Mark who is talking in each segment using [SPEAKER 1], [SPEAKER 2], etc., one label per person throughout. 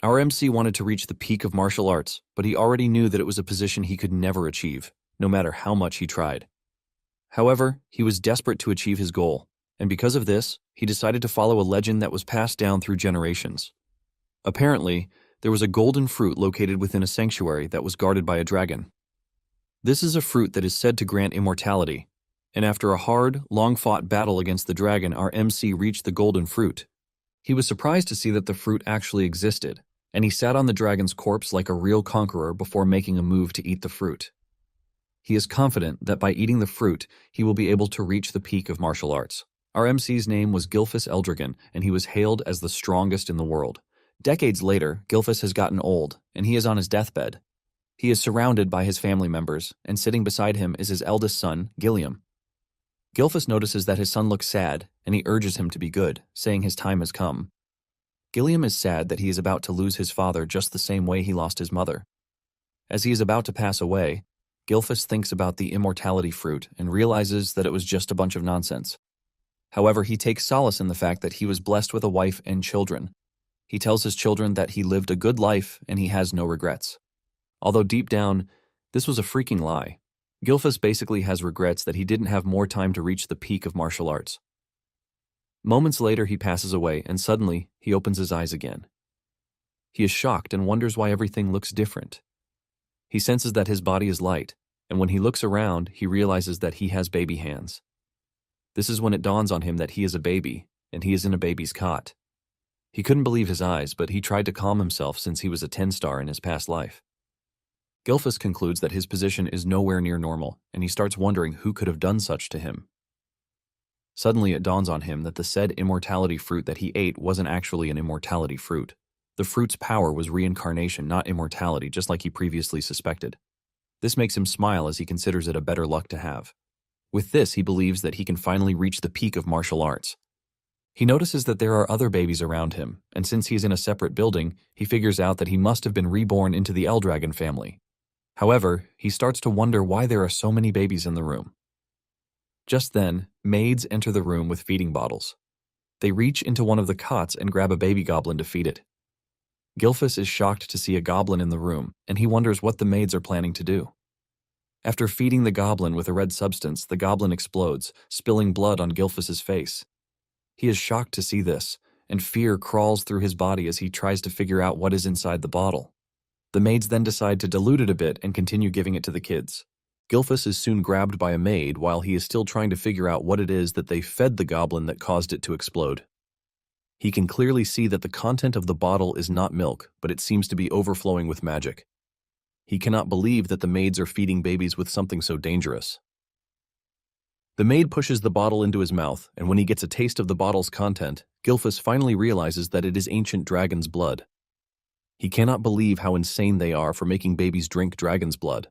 [SPEAKER 1] Our MC wanted to reach the peak of martial arts, but he already knew that it was a position he could never achieve, no matter how much he tried. However, he was desperate to achieve his goal, and because of this, he decided to follow a legend that was passed down through generations. Apparently, there was a golden fruit located within a sanctuary that was guarded by a dragon. This is a fruit that is said to grant immortality, and after a hard, long-fought battle against the dragon, our MC reached the golden fruit. He was surprised to see that the fruit actually existed, and he sat on the dragon's corpse like a real conqueror before making a move to eat the fruit. He is confident that by eating the fruit, he will be able to reach the peak of martial arts. Our MC's name was Gilfus Eldrigan, and he was hailed as the strongest in the world. Decades later, Gilfus has gotten old, and he is on his deathbed. He is surrounded by his family members, and sitting beside him is his eldest son, Gilliam. Gilfus notices that his son looks sad, and he urges him to be good, saying his time has come. Gilliam is sad that he is about to lose his father just the same way he lost his mother. As he is about to pass away, Gilfus thinks about the immortality fruit and realizes that it was just a bunch of nonsense. However, he takes solace in the fact that he was blessed with a wife and children. He tells his children that he lived a good life and he has no regrets. Although deep down, this was a freaking lie. Gilfus basically has regrets that he didn't have more time to reach the peak of martial arts. Moments later, he passes away, and suddenly, he opens his eyes again. He is shocked and wonders why everything looks different. He senses that his body is light, and when he looks around, he realizes that he has baby hands. This is when it dawns on him that he is a baby, and he is in a baby's cot. He couldn't believe his eyes, but he tried to calm himself since he was a 10-star in his past life. Gilfus concludes that his position is nowhere near normal, and he starts wondering who could have done such to him. Suddenly it dawns on him that the said immortality fruit that he ate wasn't actually an immortality fruit. The fruit's power was reincarnation, not immortality, just like he previously suspected. This makes him smile as he considers it a better luck to have. With this, he believes that he can finally reach the peak of martial arts. He notices that there are other babies around him, and since he is in a separate building, he figures out that he must have been reborn into the Eldragon family. However, he starts to wonder why there are so many babies in the room. Just then, maids enter the room with feeding bottles. They reach into one of the cots and grab a baby goblin to feed it. Gilfus is shocked to see a goblin in the room, and he wonders what the maids are planning to do. After feeding the goblin with a red substance, the goblin explodes, spilling blood on Gilfus's face. He is shocked to see this, and fear crawls through his body as he tries to figure out what is inside the bottle. The maids then decide to dilute it a bit and continue giving it to the kids. Gilfus is soon grabbed by a maid while he is still trying to figure out what it is that they fed the goblin that caused it to explode. He can clearly see that the content of the bottle is not milk, but it seems to be overflowing with magic. He cannot believe that the maids are feeding babies with something so dangerous. The maid pushes the bottle into his mouth, and when he gets a taste of the bottle's content, Gilfus finally realizes that it is ancient dragon's blood. He cannot believe how insane they are for making babies drink dragon's blood.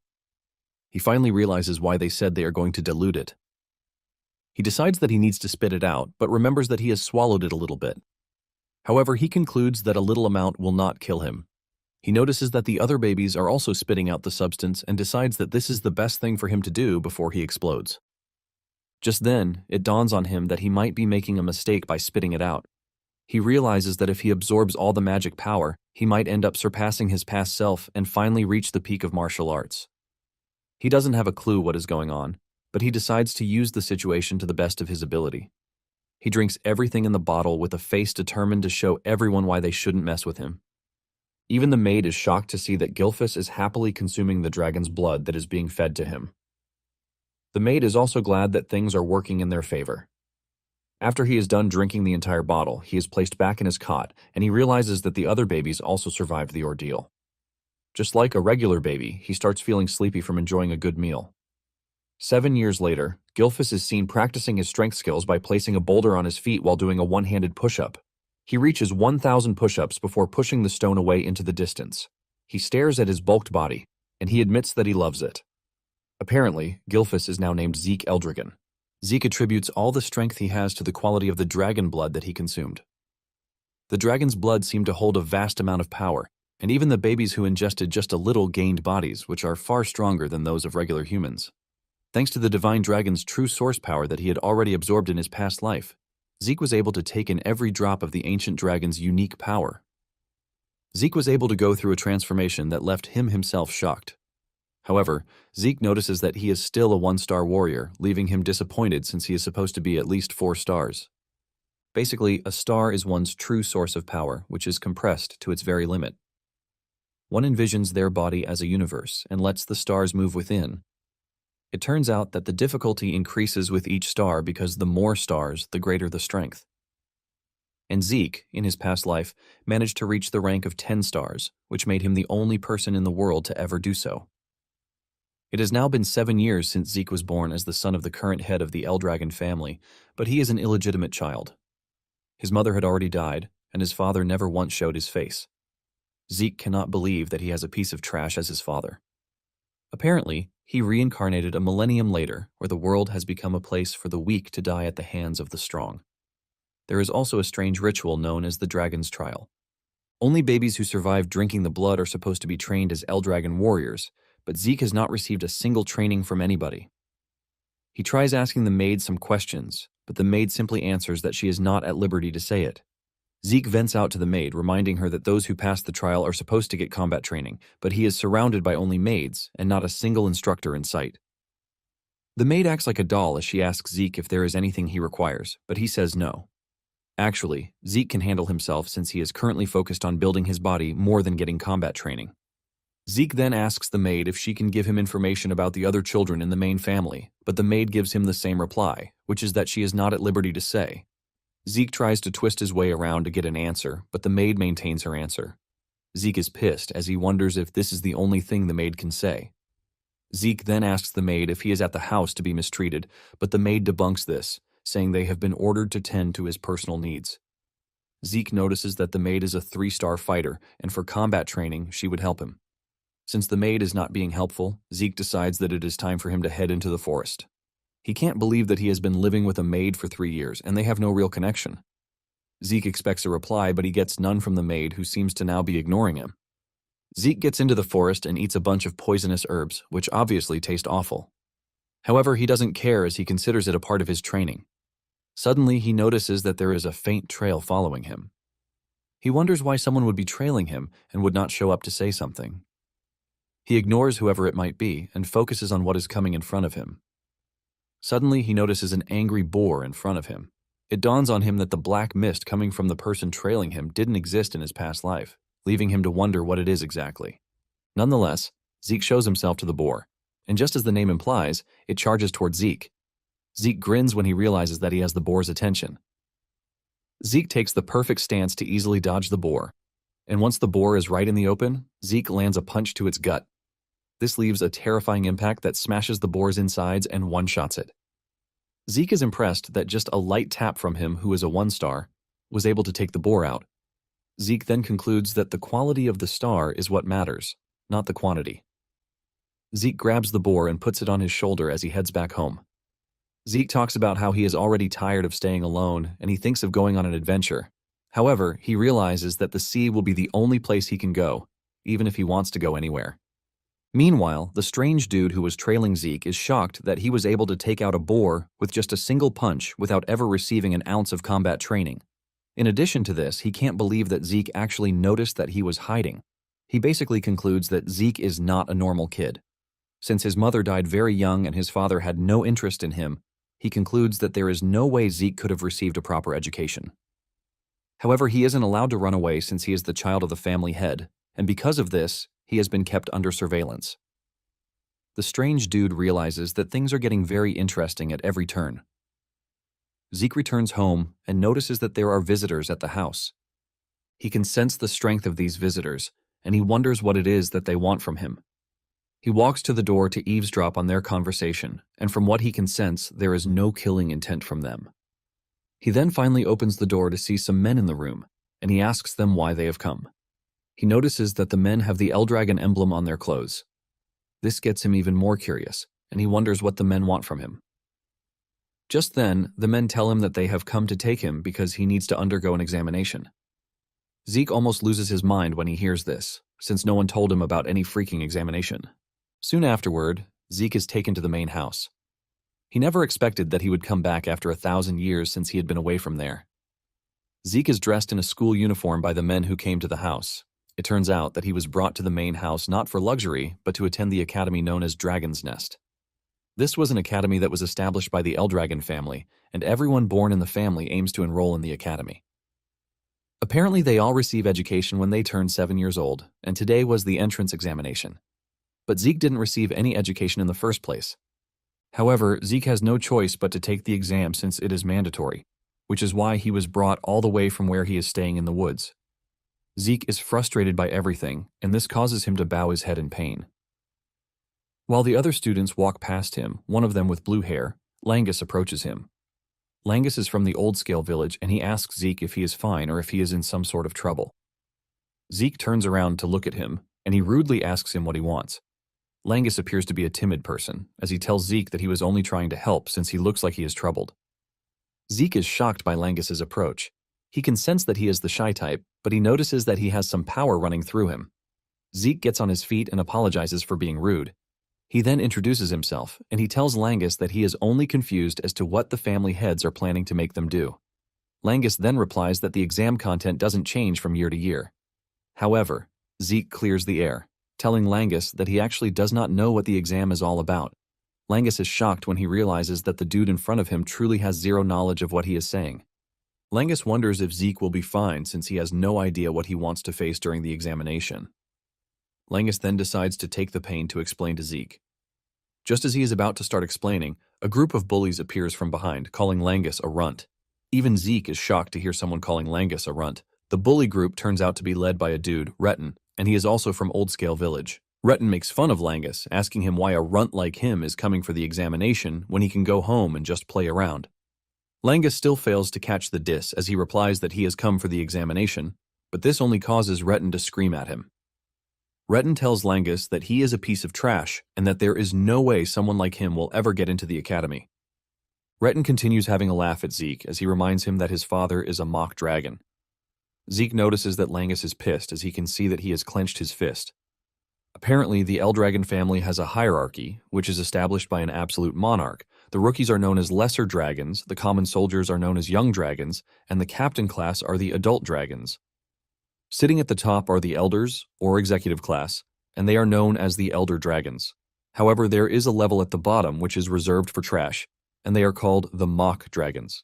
[SPEAKER 1] He finally realizes why they said they are going to dilute it. He decides that he needs to spit it out, but remembers that he has swallowed it a little bit. However, he concludes that a little amount will not kill him. He notices that the other babies are also spitting out the substance and decides that this is the best thing for him to do before he explodes. Just then, it dawns on him that he might be making a mistake by spitting it out. He realizes that if he absorbs all the magic power, he might end up surpassing his past self and finally reach the peak of martial arts. He doesn't have a clue what is going on, but he decides to use the situation to the best of his ability. He drinks everything in the bottle with a face determined to show everyone why they shouldn't mess with him. Even the maid is shocked to see that Gilfus is happily consuming the dragon's blood that is being fed to him. The maid is also glad that things are working in their favor. After he is done drinking the entire bottle, he is placed back in his cot, and he realizes that the other babies also survived the ordeal. Just like a regular baby, he starts feeling sleepy from enjoying a good meal. 7 years later, Gilfus is seen practicing his strength skills by placing a boulder on his feet while doing a one-handed push-up. He reaches 1,000 push-ups before pushing the stone away into the distance. He stares at his bulked body, and he admits that he loves it. Apparently, Gilfus is now named Zeke Eldrigan. Zeke attributes all the strength he has to the quality of the dragon blood that he consumed. The dragon's blood seemed to hold a vast amount of power, and even the babies who ingested just a little gained bodies, which are far stronger than those of regular humans. Thanks to the divine dragon's true source power that he had already absorbed in his past life, Zeke was able to take in every drop of the ancient dragon's unique power. Zeke was able to go through a transformation that left him himself shocked. However, Zeke notices that he is still a one-star warrior, leaving him disappointed since he is supposed to be at least 4 stars. Basically, a star is one's true source of power, which is compressed to its very limit. One envisions their body as a universe and lets the stars move within. It turns out that the difficulty increases with each star because the more stars, the greater the strength. And Zeke, in his past life, managed to reach the rank of 10 stars, which made him the only person in the world to ever do so. It has now been 7 years since Zeke was born as the son of the current head of the Eldragon family, but he is an illegitimate child. His mother had already died, and his father never once showed his face. Zeke cannot believe that he has a piece of trash as his father. Apparently, he reincarnated a millennium later, where the world has become a place for the weak to die at the hands of the strong. There is also a strange ritual known as the Dragon's Trial. Only babies who survive drinking the blood are supposed to be trained as Eldragon warriors, but Zeke has not received a single training from anybody. He tries asking the maid some questions, but the maid simply answers that she is not at liberty to say it. Zeke vents out to the maid, reminding her that those who pass the trial are supposed to get combat training, but he is surrounded by only maids and not a single instructor in sight. The maid acts like a doll as she asks Zeke if there is anything he requires, but he says no. Actually, Zeke can handle himself since he is currently focused on building his body more than getting combat training. Zeke then asks the maid if she can give him information about the other children in the main family, but the maid gives him the same reply, which is that she is not at liberty to say. Zeke tries to twist his way around to get an answer, but the maid maintains her answer. Zeke is pissed as he wonders if this is the only thing the maid can say. Zeke then asks the maid if he is at the house to be mistreated, but the maid debunks this, saying they have been ordered to tend to his personal needs. Zeke notices that the maid is a 3-star fighter, and for combat training, she would help him. Since the maid is not being helpful, Zeke decides that it is time for him to head into the forest. He can't believe that he has been living with a maid for 3 years, and they have no real connection. Zeke expects a reply, but he gets none from the maid, who seems to now be ignoring him. Zeke gets into the forest and eats a bunch of poisonous herbs, which obviously taste awful. However, he doesn't care as he considers it a part of his training. Suddenly, he notices that there is a faint trail following him. He wonders why someone would be trailing him and would not show up to say something. He ignores whoever it might be and focuses on what is coming in front of him. Suddenly, he notices an angry boar in front of him. It dawns on him that the black mist coming from the person trailing him didn't exist in his past life, leaving him to wonder what it is exactly. Nonetheless, Zeke shows himself to the boar, and just as the name implies, it charges toward Zeke. Zeke grins when he realizes that he has the boar's attention. Zeke takes the perfect stance to easily dodge the boar, and once the boar is right in the open, Zeke lands a punch to its gut. This leaves a terrifying impact that smashes the boar's insides and one-shots it. Zeke is impressed that just a light tap from him, who is a 1-star, was able to take the boar out. Zeke then concludes that the quality of the star is what matters, not the quantity. Zeke grabs the boar and puts it on his shoulder as he heads back home. Zeke talks about how he is already tired of staying alone and he thinks of going on an adventure. However, he realizes that the sea will be the only place he can go, even if he wants to go anywhere. Meanwhile, the strange dude who was trailing Zeke is shocked that he was able to take out a boar with just a single punch without ever receiving an ounce of combat training. In addition to this, he can't believe that Zeke actually noticed that he was hiding. He basically concludes that Zeke is not a normal kid. Since his mother died very young and his father had no interest in him, he concludes that there is no way Zeke could have received a proper education. However, he isn't allowed to run away since he is the child of the family head, and because of this, he has been kept under surveillance. The strange dude realizes that things are getting very interesting at every turn. Zeke returns home and notices that there are visitors at the house. He can sense the strength of these visitors, and he wonders what it is that they want from him. He walks to the door to eavesdrop on their conversation, and from what he can sense, there is no killing intent from them. He then finally opens the door to see some men in the room, and he asks them why they have come. He notices that the men have the Eldragon emblem on their clothes. This gets him even more curious, and he wonders what the men want from him. Just then, the men tell him that they have come to take him because he needs to undergo an examination. Zeke almost loses his mind when he hears this, since no one told him about any freaking examination. Soon afterward, Zeke is taken to the main house. He never expected that he would come back after 1,000 years since he had been away from there. Zeke is dressed in a school uniform by the men who came to the house. It turns out that he was brought to the main house not for luxury, but to attend the academy known as Dragon's Nest. This was an academy that was established by the Eldragon family, and everyone born in the family aims to enroll in the academy. Apparently, they all receive education when they turn 7 years old, and today was the entrance examination. But Zeke didn't receive any education in the first place. However, Zeke has no choice but to take the exam since it is mandatory, which is why he was brought all the way from where he is staying in the woods. Zeke is frustrated by everything, and this causes him to bow his head in pain. While the other students walk past him, one of them with blue hair, Langus approaches him. Langus is from the Old Scale village, and he asks Zeke if he is fine or if he is in some sort of trouble. Zeke turns around to look at him, and he rudely asks him what he wants. Langus appears to be a timid person, as he tells Zeke that he was only trying to help since he looks like he is troubled. Zeke is shocked by Langus's approach. He can sense that he is the shy type, but he notices that he has some power running through him. Zeke gets on his feet and apologizes for being rude. He then introduces himself, and he tells Langus that he is only confused as to what the family heads are planning to make them do. Langus then replies that the exam content doesn't change from year to year. However, Zeke clears the air, telling Langus that he actually does not know what the exam is all about. Langus is shocked when he realizes that the dude in front of him truly has zero knowledge of what he is saying. Langus wonders if Zeke will be fine since he has no idea what he wants to face during the examination. Langus then decides to take the pain to explain to Zeke. Just as he is about to start explaining, a group of bullies appears from behind, calling Langus a runt. Even Zeke is shocked to hear someone calling Langus a runt. The bully group turns out to be led by a dude, Retin, and he is also from Old Scale Village. Retin makes fun of Langus, asking him why a runt like him is coming for the examination when he can go home and just play around. Langus still fails to catch the diss as he replies that he has come for the examination, but this only causes Retin to scream at him. Retin tells Langus that he is a piece of trash and that there is no way someone like him will ever get into the academy. Retin continues having a laugh at Zeke as he reminds him that his father is a mock dragon. Zeke notices that Langus is pissed as he can see that he has clenched his fist. Apparently, the Eldragon family has a hierarchy, which is established by an absolute monarch. The rookies are known as lesser dragons, the common soldiers are known as young dragons, and the captain class are the adult dragons. Sitting at the top are the elders, or executive class, and they are known as the elder dragons. However, there is a level at the bottom which is reserved for trash, and they are called the mock dragons.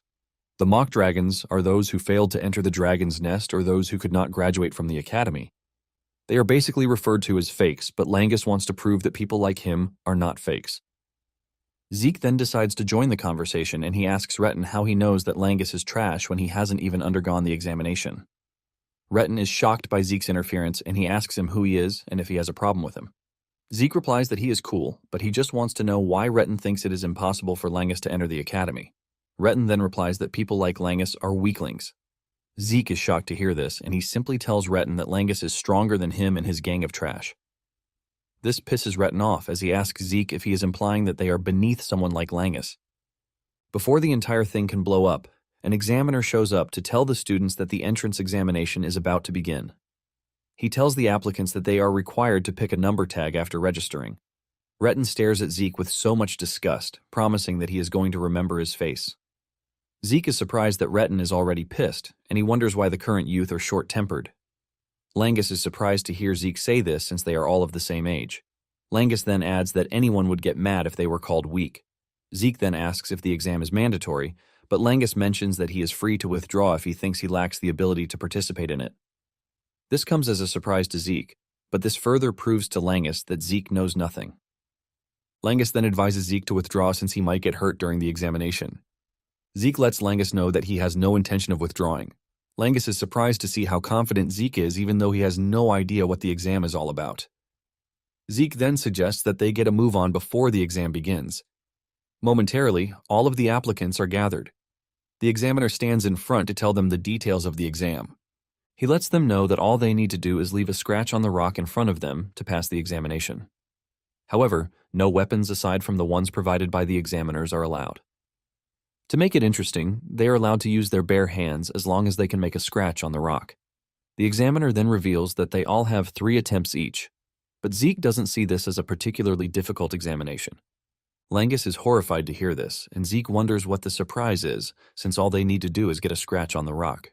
[SPEAKER 1] The mock dragons are those who failed to enter the dragon's nest or those who could not graduate from the academy. They are basically referred to as fakes, but Langus wants to prove that people like him are not fakes. Zeke then decides to join the conversation, and he asks Retin how he knows that Langus is trash when he hasn't even undergone the examination. Retin is shocked by Zeke's interference, and he asks him who he is and if he has a problem with him. Zeke replies that he is cool, but he just wants to know why Retin thinks it is impossible for Langus to enter the academy. Retin then replies that people like Langus are weaklings. Zeke is shocked to hear this, and he simply tells Retin that Langus is stronger than him and his gang of trash. This pisses Retin off as he asks Zeke if he is implying that they are beneath someone like Langus. Before the entire thing can blow up, an examiner shows up to tell the students that the entrance examination is about to begin. He tells the applicants that they are required to pick a number tag after registering. Retin stares at Zeke with so much disgust, promising that he is going to remember his face. Zeke is surprised that Retin is already pissed, and he wonders why the current youth are short-tempered. Langus is surprised to hear Zeke say this since they are all of the same age. Langus then adds that anyone would get mad if they were called weak. Zeke then asks if the exam is mandatory, but Langus mentions that he is free to withdraw if he thinks he lacks the ability to participate in it. This comes as a surprise to Zeke, but this further proves to Langus that Zeke knows nothing. Langus then advises Zeke to withdraw since he might get hurt during the examination. Zeke lets Langus know that he has no intention of withdrawing. Langus is surprised to see how confident Zeke is even though he has no idea what the exam is all about. Zeke then suggests that they get a move on before the exam begins. Momentarily, all of the applicants are gathered. The examiner stands in front to tell them the details of the exam. He lets them know that all they need to do is leave a scratch on the rock in front of them to pass the examination. However, no weapons aside from the ones provided by the examiners are allowed. To make it interesting, they are allowed to use their bare hands as long as they can make a scratch on the rock. The examiner then reveals that they all have 3 attempts each, but Zeke doesn't see this as a particularly difficult examination. Langus is horrified to hear this, and Zeke wonders what the surprise is, since all they need to do is get a scratch on the rock.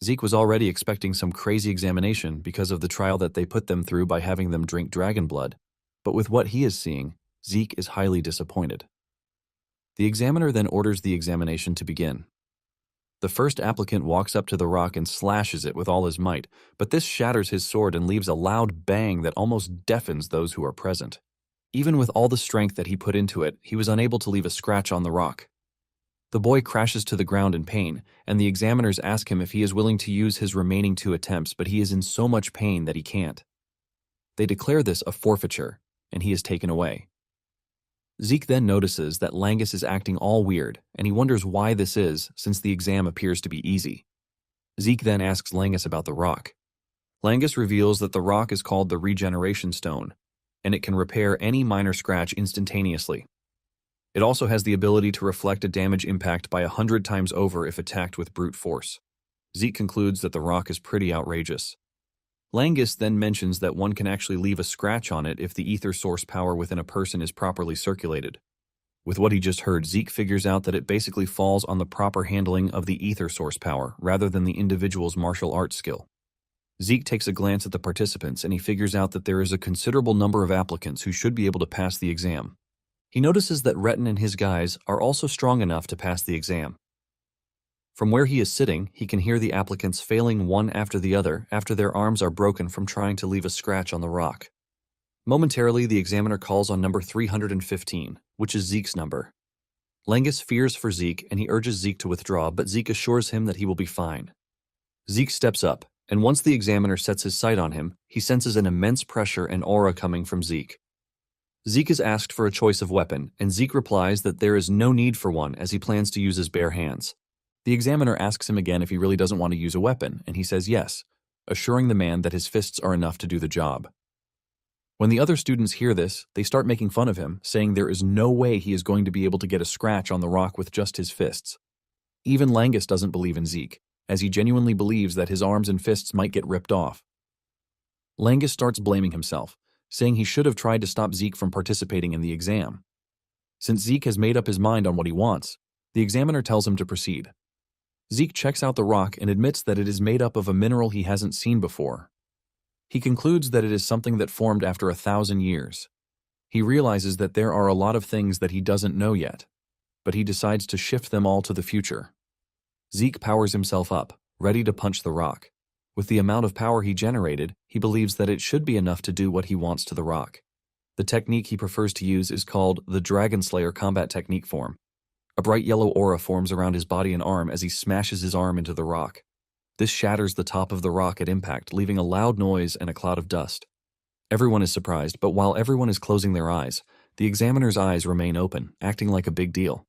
[SPEAKER 1] Zeke was already expecting some crazy examination because of the trial that they put them through by having them drink dragon blood, but with what he is seeing, Zeke is highly disappointed. The examiner then orders the examination to begin. The first applicant walks up to the rock and slashes it with all his might, but this shatters his sword and leaves a loud bang that almost deafens those who are present. Even with all the strength that he put into it, he was unable to leave a scratch on the rock. The boy crashes to the ground in pain, and the examiners ask him if he is willing to use his remaining 2 attempts, but he is in so much pain that he can't. They declare this a forfeiture, and he is taken away. Zeke then notices that Langus is acting all weird, and he wonders why this is, since the exam appears to be easy. Zeke then asks Langus about the rock. Langus reveals that the rock is called the Regeneration Stone, and it can repair any minor scratch instantaneously. It also has the ability to reflect a damage impact by 100 times over if attacked with brute force. Zeke concludes that the rock is pretty outrageous. Langus then mentions that one can actually leave a scratch on it if the ether source power within a person is properly circulated. With what he just heard, Zeke figures out that it basically falls on the proper handling of the ether source power rather than the individual's martial arts skill. Zeke takes a glance at the participants and he figures out that there is a considerable number of applicants who should be able to pass the exam. He notices that Retin and his guys are also strong enough to pass the exam. From where he is sitting, he can hear the applicants failing one after the other after their arms are broken from trying to leave a scratch on the rock. Momentarily, the examiner calls on number 315, which is Zeke's number. Langus fears for Zeke and he urges Zeke to withdraw, but Zeke assures him that he will be fine. Zeke steps up, and once the examiner sets his sight on him, he senses an immense pressure and aura coming from Zeke. Zeke is asked for a choice of weapon, and Zeke replies that there is no need for one as he plans to use his bare hands. The examiner asks him again if he really doesn't want to use a weapon, and he says yes, assuring the man that his fists are enough to do the job. When the other students hear this, they start making fun of him, saying there is no way he is going to be able to get a scratch on the rock with just his fists. Even Langus doesn't believe in Zeke, as he genuinely believes that his arms and fists might get ripped off. Langus starts blaming himself, saying he should have tried to stop Zeke from participating in the exam. Since Zeke has made up his mind on what he wants, the examiner tells him to proceed. Zeke checks out the rock and admits that it is made up of a mineral he hasn't seen before. He concludes that it is something that formed after 1,000 years. He realizes that there are a lot of things that he doesn't know yet, but he decides to shift them all to the future. Zeke powers himself up, ready to punch the rock. With the amount of power he generated, he believes that it should be enough to do what he wants to the rock. The technique he prefers to use is called the Dragon Slayer combat technique form. A bright yellow aura forms around his body and arm as he smashes his arm into the rock. This shatters the top of the rock at impact, leaving a loud noise and a cloud of dust. Everyone is surprised, but while everyone is closing their eyes, the examiner's eyes remain open, acting like a big deal.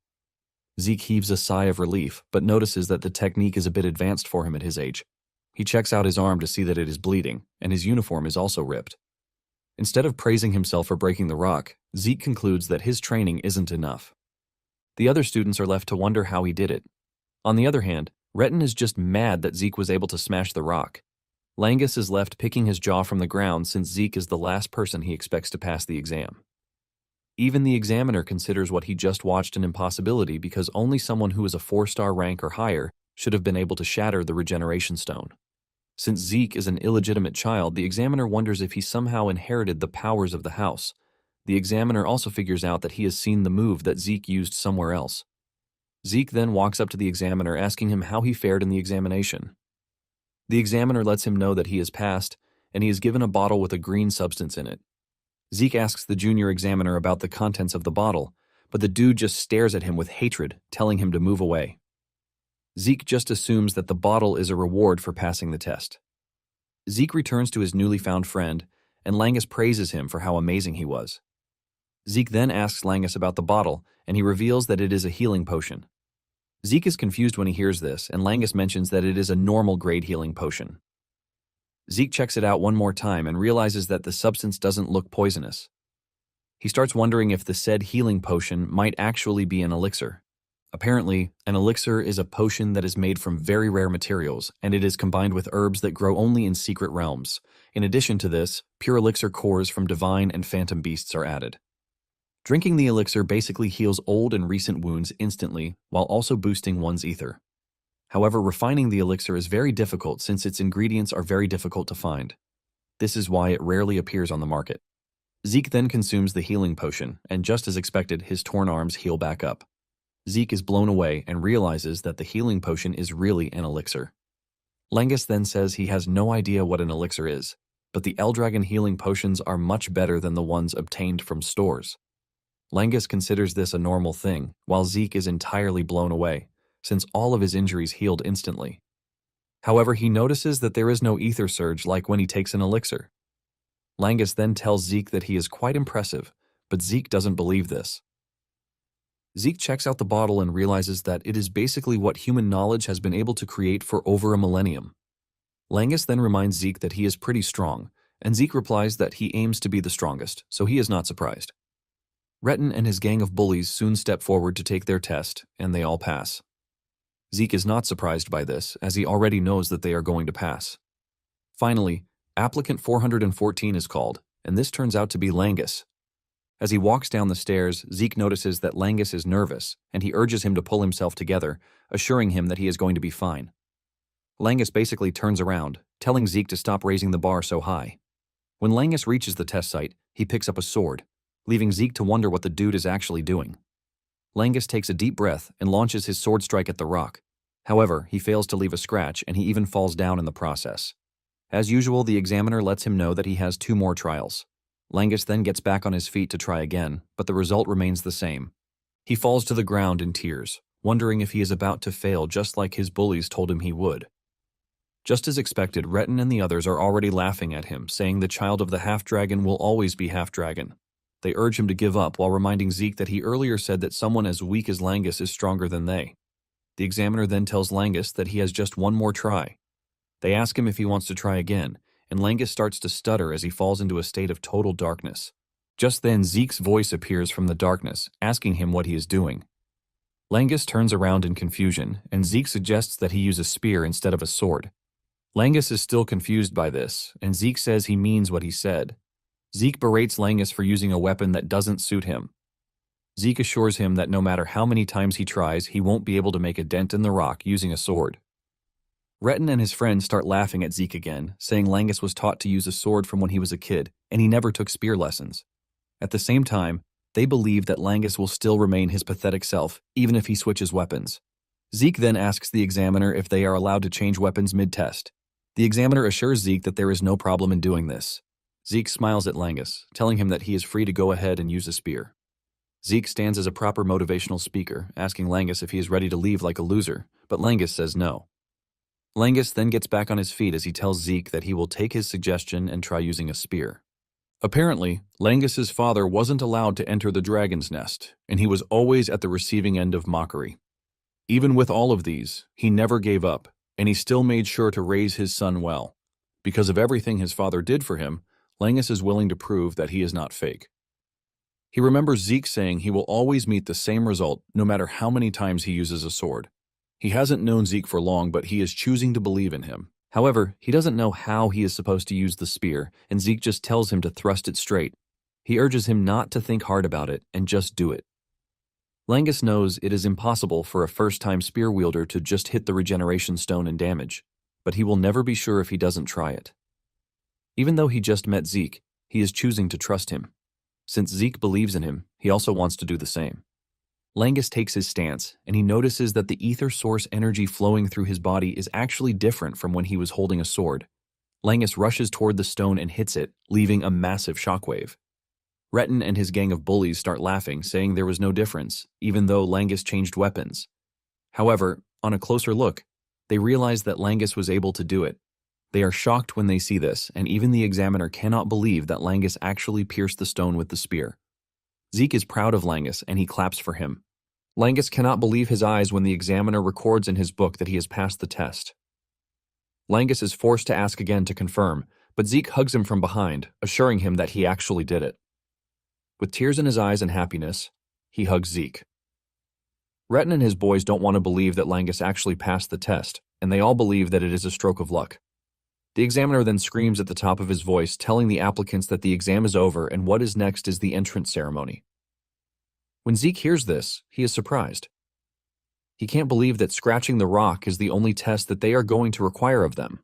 [SPEAKER 1] Zeke heaves a sigh of relief, but notices that the technique is a bit advanced for him at his age. He checks out his arm to see that it is bleeding, and his uniform is also ripped. Instead of praising himself for breaking the rock, Zeke concludes that his training isn't enough. The other students are left to wonder how he did it. On the other hand, Retin is just mad that Zeke was able to smash the rock. Langus is left picking his jaw from the ground since Zeke is the last person he expects to pass the exam. Even the examiner considers what he just watched an impossibility because only someone who is a 4-star rank or higher should have been able to shatter the regeneration stone. Since Zeke is an illegitimate child, the examiner wonders if he somehow inherited the powers of the house. The examiner also figures out that he has seen the move that Zeke used somewhere else. Zeke then walks up to the examiner asking him how he fared in the examination. The examiner lets him know that he has passed, and he is given a bottle with a green substance in it. Zeke asks the junior examiner about the contents of the bottle, but the dude just stares at him with hatred, telling him to move away. Zeke just assumes that the bottle is a reward for passing the test. Zeke returns to his newly found friend, and Langus praises him for how amazing he was. Zeke then asks Langus about the bottle, and he reveals that it is a healing potion. Zeke is confused when he hears this, and Langus mentions that it is a normal grade healing potion. Zeke checks it out one more time and realizes that the substance doesn't look poisonous. He starts wondering if the said healing potion might actually be an elixir. Apparently, an elixir is a potion that is made from very rare materials, and it is combined with herbs that grow only in secret realms. In addition to this, pure elixir cores from divine and phantom beasts are added. Drinking the elixir basically heals old and recent wounds instantly, while also boosting one's ether. However, refining the elixir is very difficult since its ingredients are very difficult to find. This is why it rarely appears on the market. Zeke then consumes the healing potion, and just as expected, his torn arms heal back up. Zeke is blown away and realizes that the healing potion is really an elixir. Langus then says he has no idea what an elixir is, but the Eldragon healing potions are much better than the ones obtained from stores. Langus considers this a normal thing, while Zeke is entirely blown away, since all of his injuries healed instantly. However, he notices that there is no ether surge like when he takes an elixir. Langus then tells Zeke that he is quite impressive, but Zeke doesn't believe this. Zeke checks out the bottle and realizes that it is basically what human knowledge has been able to create for over a millennium. Langus then reminds Zeke that he is pretty strong, and Zeke replies that he aims to be the strongest, so he is not surprised. Retin and his gang of bullies soon step forward to take their test, and they all pass. Zeke is not surprised by this, as he already knows that they are going to pass. Finally, applicant 414 is called, and this turns out to be Langus. As he walks down the stairs, Zeke notices that Langus is nervous, and he urges him to pull himself together, assuring him that he is going to be fine. Langus basically turns around, telling Zeke to stop raising the bar so high. When Langus reaches the test site, he picks up a sword, leaving Zeke to wonder what the dude is actually doing. Langus takes a deep breath and launches his sword strike at the rock. However, he fails to leave a scratch, and he even falls down in the process. As usual, the examiner lets him know that he has 2 more trials. Langus then gets back on his feet to try again, but the result remains the same. He falls to the ground in tears, wondering if he is about to fail just like his bullies told him he would. Just as expected, Retin and the others are already laughing at him, saying the child of the half-dragon will always be half-dragon. They urge him to give up while reminding Zeke that he earlier said that someone as weak as Langus is stronger than they. The examiner then tells Langus that he has just 1 more try. They ask him if he wants to try again, and Langus starts to stutter as he falls into a state of total darkness. Just then, Zeke's voice appears from the darkness, asking him what he is doing. Langus turns around in confusion, and Zeke suggests that he use a spear instead of a sword. Langus is still confused by this, and Zeke says he means what he said. Zeke berates Langus for using a weapon that doesn't suit him. Zeke assures him that no matter how many times he tries, he won't be able to make a dent in the rock using a sword. Retin and his friends start laughing at Zeke again, saying Langus was taught to use a sword from when he was a kid, and he never took spear lessons. At the same time, they believe that Langus will still remain his pathetic self, even if he switches weapons. Zeke then asks the examiner if they are allowed to change weapons mid-test. The examiner assures Zeke that there is no problem in doing this. Zeke smiles at Langus, telling him that he is free to go ahead and use a spear. Zeke stands as a proper motivational speaker, asking Langus if he is ready to leave like a loser, but Langus says no. Langus then gets back on his feet as he tells Zeke that he will take his suggestion and try using a spear. Apparently, Langus's father wasn't allowed to enter the dragon's nest, and he was always at the receiving end of mockery. Even with all of these, he never gave up, and he still made sure to raise his son well. Because of everything his father did for him, Langus is willing to prove that he is not fake. He remembers Zeke saying he will always meet the same result no matter how many times he uses a sword. He hasn't known Zeke for long, but he is choosing to believe in him. However, he doesn't know how he is supposed to use the spear, and Zeke just tells him to thrust it straight. He urges him not to think hard about it and just do it. Langus knows it is impossible for a first-time spear wielder to just hit the regeneration stone and damage, but he will never be sure if he doesn't try it. Even though he just met Zeke, he is choosing to trust him. Since Zeke believes in him, he also wants to do the same. Langus takes his stance, and he notices that the ether source energy flowing through his body is actually different from when he was holding a sword. Langus rushes toward the stone and hits it, leaving a massive shockwave. Retin and his gang of bullies start laughing, saying there was no difference, even though Langus changed weapons. However, on a closer look, they realize that Langus was able to do it. They are shocked when they see this, and even the examiner cannot believe that Langus actually pierced the stone with the spear. Zeke is proud of Langus, and he claps for him. Langus cannot believe his eyes when the examiner records in his book that he has passed the test. Langus is forced to ask again to confirm, but Zeke hugs him from behind, assuring him that he actually did it. With tears in his eyes and happiness, he hugs Zeke. Retin and his boys don't want to believe that Langus actually passed the test, and they all believe that it is a stroke of luck. The examiner then screams at the top of his voice, telling the applicants that the exam is over and what is next is the entrance ceremony. When Zeke hears this, he is surprised. He can't believe that scratching the rock is the only test that they are going to require of them.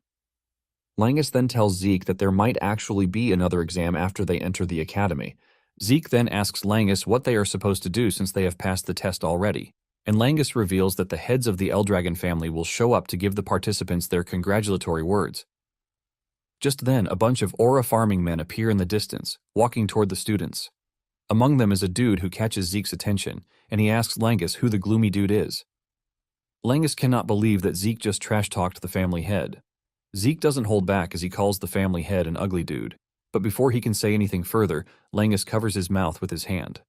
[SPEAKER 1] Langus then tells Zeke that there might actually be another exam after they enter the academy. Zeke then asks Langus what they are supposed to do since they have passed the test already, and Langus reveals that the heads of the Eldragon family will show up to give the participants their congratulatory words. Just then, a bunch of aura farming men appear in the distance, walking toward the students. Among them is a dude who catches Zeke's attention, and he asks Langus who the gloomy dude is. Langus cannot believe that Zeke just trash-talked the family head. Zeke doesn't hold back as he calls the family head an ugly dude, but before he can say anything further, Langus covers his mouth with his hand.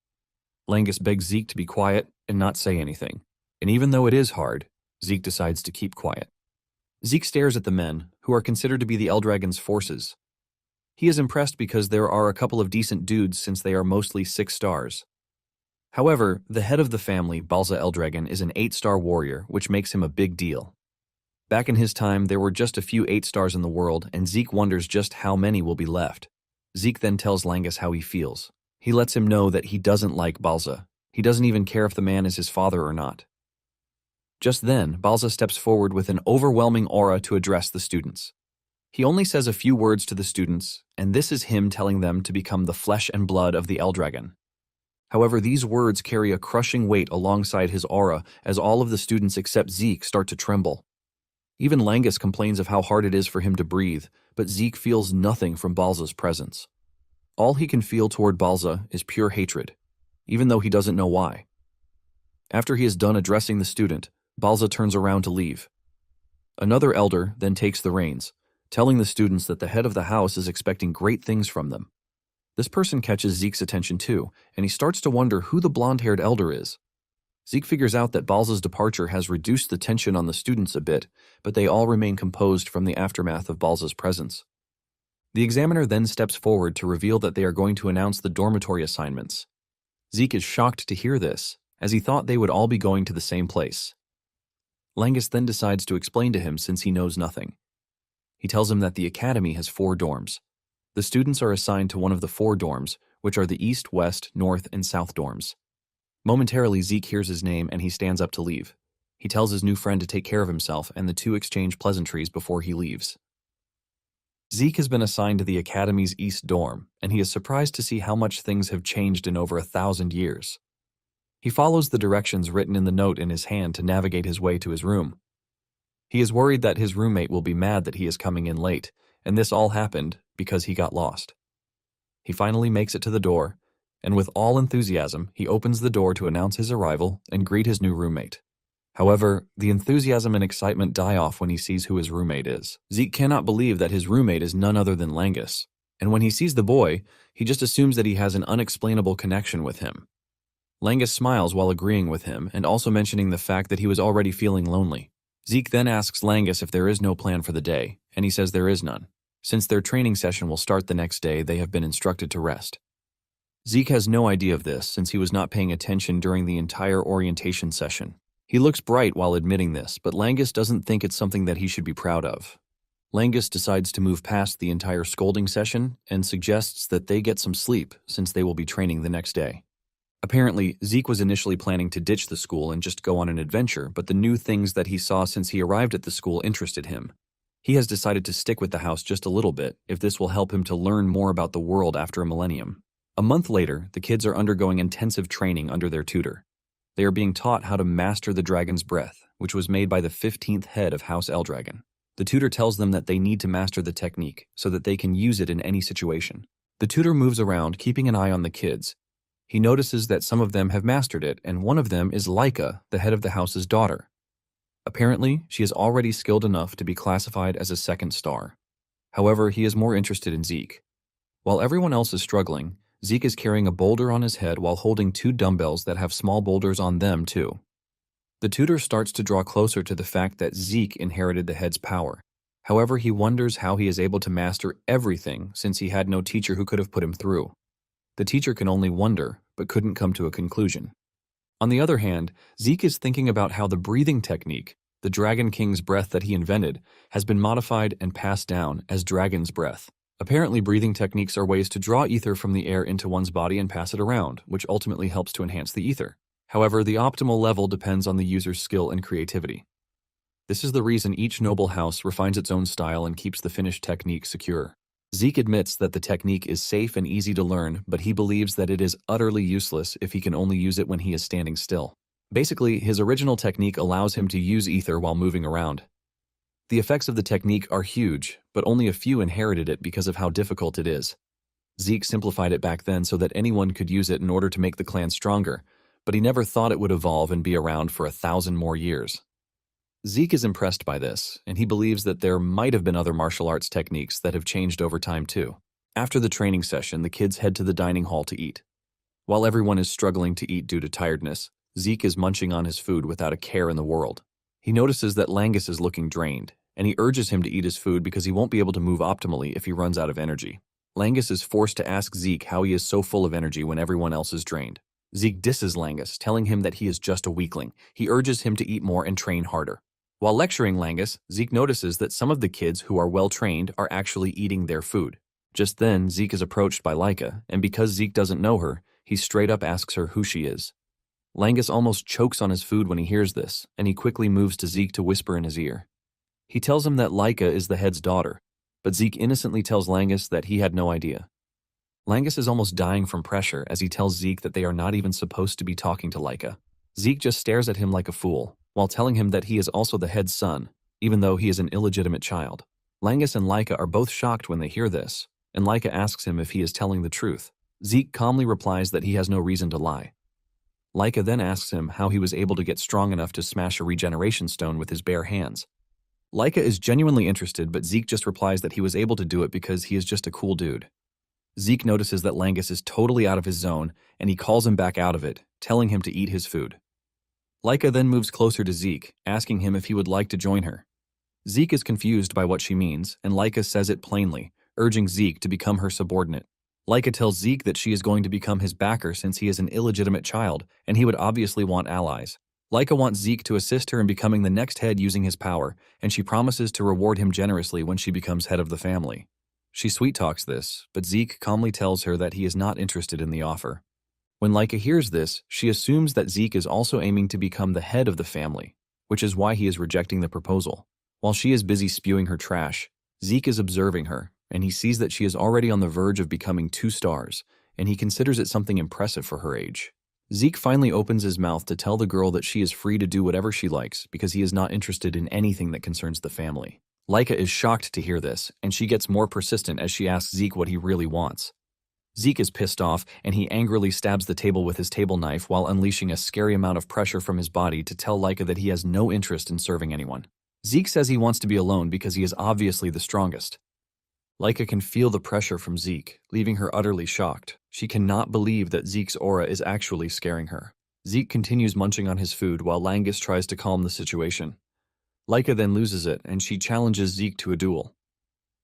[SPEAKER 1] Langus begs Zeke to be quiet and not say anything, and even though it is hard, Zeke decides to keep quiet. Zeke stares at the men, who are considered to be the Eldragon's forces. He is impressed because there are a couple of decent dudes since they are mostly 6 stars. However, the head of the family, Balza Eldragon, is an 8-star warrior, which makes him a big deal. Back in his time, there were just a few 8 stars in the world, and Zeke wonders just how many will be left. Zeke then tells Langus how he feels. He lets him know that he doesn't like Balza. He doesn't even care if the man is his father or not. Just then, Balza steps forward with an overwhelming aura to address the students. He only says a few words to the students, and this is him telling them to become the flesh and blood of the Eldragon. However, these words carry a crushing weight alongside his aura as all of the students except Zeke start to tremble. Even Langus complains of how hard it is for him to breathe, but Zeke feels nothing from Balza's presence. All he can feel toward Balza is pure hatred, even though he doesn't know why. After he is done addressing the student, Balza turns around to leave. Another elder then takes the reins, telling the students that the head of the house is expecting great things from them. This person catches Zeke's attention too, and he starts to wonder who the blonde-haired elder is. Zeke figures out that Balza's departure has reduced the tension on the students a bit, but they all remain composed from the aftermath of Balza's presence. The examiner then steps forward to reveal that they are going to announce the dormitory assignments. Zeke is shocked to hear this, as he thought they would all be going to the same place. Langus then decides to explain to him since he knows nothing. He tells him that the academy has 4 dorms. The students are assigned to one of the 4 dorms, which are the East, West, North, and South dorms. Momentarily, Zeke hears his name and he stands up to leave. He tells his new friend to take care of himself, and the two exchange pleasantries before he leaves. Zeke has been assigned to the Academy's East dorm, and he is surprised to see how much things have changed in over 1,000 years. He follows the directions written in the note in his hand to navigate his way to his room. He is worried that his roommate will be mad that he is coming in late, and this all happened because he got lost. He finally makes it to the door, and with all enthusiasm, he opens the door to announce his arrival and greet his new roommate. However, the enthusiasm and excitement die off when he sees who his roommate is. Zeke cannot believe that his roommate is none other than Langus, and when he sees the boy, he just assumes that he has an unexplainable connection with him. Langus smiles while agreeing with him and also mentioning the fact that he was already feeling lonely. Zeke then asks Langus if there is no plan for the day, and he says there is none. Since their training session will start the next day, they have been instructed to rest. Zeke has no idea of this since he was not paying attention during the entire orientation session. He looks bright while admitting this, but Langus doesn't think it's something that he should be proud of. Langus decides to move past the entire scolding session and suggests that they get some sleep since they will be training the next day. Apparently, Zeke was initially planning to ditch the school and just go on an adventure, but the new things that he saw since he arrived at the school interested him. He has decided to stick with the house just a little bit if this will help him to learn more about the world after a millennium. A month later, the kids are undergoing intensive training under their tutor. They are being taught how to master the dragon's breath, which was made by the 15th head of House Eldragon. The tutor tells them that they need to master the technique so that they can use it in any situation. The tutor moves around, keeping an eye on the kids. He notices that some of them have mastered it, and one of them is Laika, the head of the house's daughter. Apparently, she is already skilled enough to be classified as a 2nd star. However, he is more interested in Zeke. While everyone else is struggling, Zeke is carrying a boulder on his head while holding 2 dumbbells that have small boulders on them too. The tutor starts to draw closer to the fact that Zeke inherited the head's power. However, he wonders how he is able to master everything since he had no teacher who could have put him through. The teacher can only wonder, but couldn't come to a conclusion. On the other hand, Zeke is thinking about how the breathing technique, the Dragon King's breath that he invented, has been modified and passed down as Dragon's breath. Apparently, breathing techniques are ways to draw ether from the air into one's body and pass it around, which ultimately helps to enhance the ether. However, the optimal level depends on the user's skill and creativity. This is the reason each noble house refines its own style and keeps the finished technique secure. Zeke admits that the technique is safe and easy to learn, but he believes that it is utterly useless if he can only use it when he is standing still. Basically, his original technique allows him to use ether while moving around. The effects of the technique are huge, but only a few inherited it because of how difficult it is. Zeke simplified it back then so that anyone could use it in order to make the clan stronger, but he never thought it would evolve and be around for 1,000 more years. Zeke is impressed by this, and he believes that there might have been other martial arts techniques that have changed over time too. After the training session, the kids head to the dining hall to eat. While everyone is struggling to eat due to tiredness, Zeke is munching on his food without a care in the world. He notices that Langus is looking drained, and he urges him to eat his food because he won't be able to move optimally if he runs out of energy. Langus is forced to ask Zeke how he is so full of energy when everyone else is drained. Zeke disses Langus, telling him that he is just a weakling. He urges him to eat more and train harder. While lecturing Langus, Zeke notices that some of the kids who are well-trained are actually eating their food. Just then, Zeke is approached by Laika, and because Zeke doesn't know her, he straight up asks her who she is. Langus almost chokes on his food when he hears this, and he quickly moves to Zeke to whisper in his ear. He tells him that Laika is the head's daughter, but Zeke innocently tells Langus that he had no idea. Langus is almost dying from pressure as he tells Zeke that they are not even supposed to be talking to Laika. Zeke just stares at him like a fool, while telling him that he is also the head's son, even though he is an illegitimate child. Langus and Laika are both shocked when they hear this, and Laika asks him if he is telling the truth. Zeke calmly replies that he has no reason to lie. Laika then asks him how he was able to get strong enough to smash a regeneration stone with his bare hands. Laika is genuinely interested, but Zeke just replies that he was able to do it because he is just a cool dude. Zeke notices that Langus is totally out of his zone, and he calls him back out of it, telling him to eat his food. Laika then moves closer to Zeke, asking him if he would like to join her. Zeke is confused by what she means, and Laika says it plainly, urging Zeke to become her subordinate. Laika tells Zeke that she is going to become his backer since he is an illegitimate child, and he would obviously want allies. Laika wants Zeke to assist her in becoming the next head using his power, and she promises to reward him generously when she becomes head of the family. She sweet-talks this, but Zeke calmly tells her that he is not interested in the offer. When Laika hears this, she assumes that Zeke is also aiming to become the head of the family, which is why he is rejecting the proposal. While she is busy spewing her trash, Zeke is observing her, and he sees that she is already on the verge of becoming 2 stars, and he considers it something impressive for her age. Zeke finally opens his mouth to tell the girl that she is free to do whatever she likes because he is not interested in anything that concerns the family. Laika is shocked to hear this, and she gets more persistent as she asks Zeke what he really wants. Zeke is pissed off, and he angrily stabs the table with his table knife while unleashing a scary amount of pressure from his body to tell Laika that he has no interest in serving anyone. Zeke says he wants to be alone because he is obviously the strongest. Laika can feel the pressure from Zeke, leaving her utterly shocked. She cannot believe that Zeke's aura is actually scaring her. Zeke continues munching on his food while Langus tries to calm the situation. Laika then loses it, and she challenges Zeke to a duel.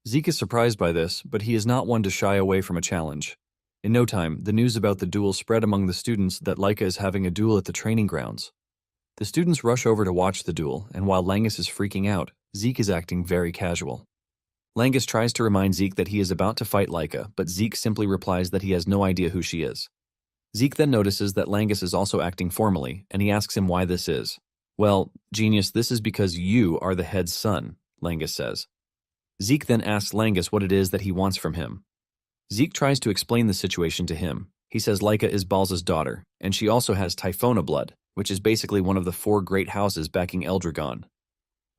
[SPEAKER 1] Zeke is surprised by this, but he is not one to shy away from a challenge. In no time, the news about the duel spread among the students that Laika is having a duel at the training grounds. The students rush over to watch the duel, and while Langus is freaking out, Zeke is acting very casual. Langus tries to remind Zeke that he is about to fight Laika, but Zeke simply replies that he has no idea who she is. Zeke then notices that Langus is also acting formally, and he asks him why this is. Well, genius, this is because you are the head's son, Langus says. Zeke then asks Langus what it is that he wants from him. Zeke tries to explain the situation to him. He says Laika is Balza's daughter, and she also has Typhona blood, which is basically one of the 4 great houses backing Eldragon.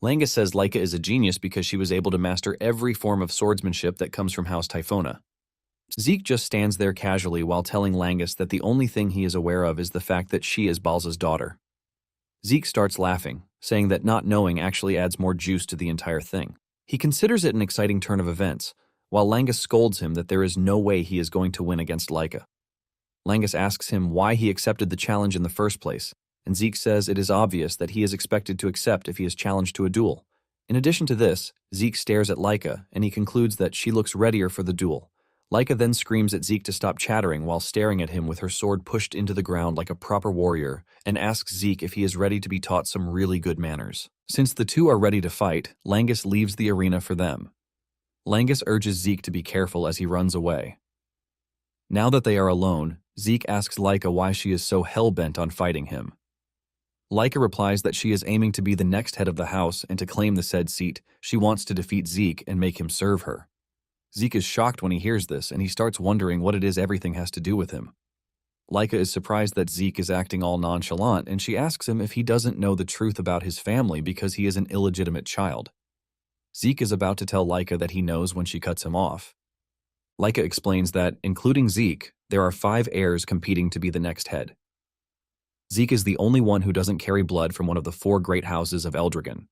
[SPEAKER 1] Langus says Laika is a genius because she was able to master every form of swordsmanship that comes from House Typhona. Zeke just stands there casually while telling Langus that the only thing he is aware of is the fact that she is Balza's daughter. Zeke starts laughing, saying that not knowing actually adds more juice to the entire thing. He considers it an exciting turn of events, while Langus scolds him that there is no way he is going to win against Laika. Langus asks him why he accepted the challenge in the first place, and Zeke says it is obvious that he is expected to accept if he is challenged to a duel. In addition to this, Zeke stares at Laika, and he concludes that she looks readier for the duel. Laika then screams at Zeke to stop chattering while staring at him with her sword pushed into the ground like a proper warrior, and asks Zeke if he is ready to be taught some really good manners. Since the two are ready to fight, Langus leaves the arena for them. Langus urges Zeke to be careful as he runs away. Now that they are alone, Zeke asks Laika why she is so hell-bent on fighting him. Laika replies that she is aiming to be the next head of the house, and to claim the said seat, she wants to defeat Zeke and make him serve her. Zeke is shocked when he hears this, and he starts wondering what it is everything has to do with him. Laika is surprised that Zeke is acting all nonchalant, and she asks him if he doesn't know the truth about his family because he is an illegitimate child. Zeke is about to tell Laika that he knows when she cuts him off. Laika explains that, including Zeke, there are 5 heirs competing to be the next head. Zeke is the only one who doesn't carry blood from one of the 4 great houses of Eldragon.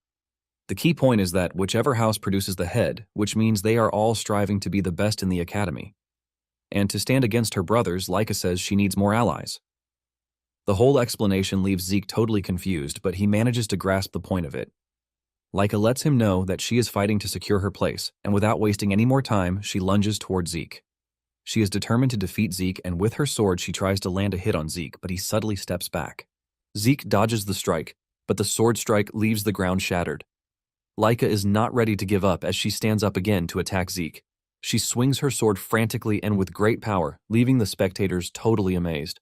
[SPEAKER 1] The key point is that whichever house produces the head, which means they are all striving to be the best in the academy. And to stand against her brothers, Laika says she needs more allies. The whole explanation leaves Zeke totally confused, but he manages to grasp the point of it. Laika lets him know that she is fighting to secure her place, and without wasting any more time, she lunges toward Zeke. She is determined to defeat Zeke, and with her sword she tries to land a hit on Zeke, but he subtly steps back. Zeke dodges the strike, but the sword strike leaves the ground shattered. Laika is not ready to give up as she stands up again to attack Zeke. She swings her sword frantically and with great power, leaving the spectators totally amazed.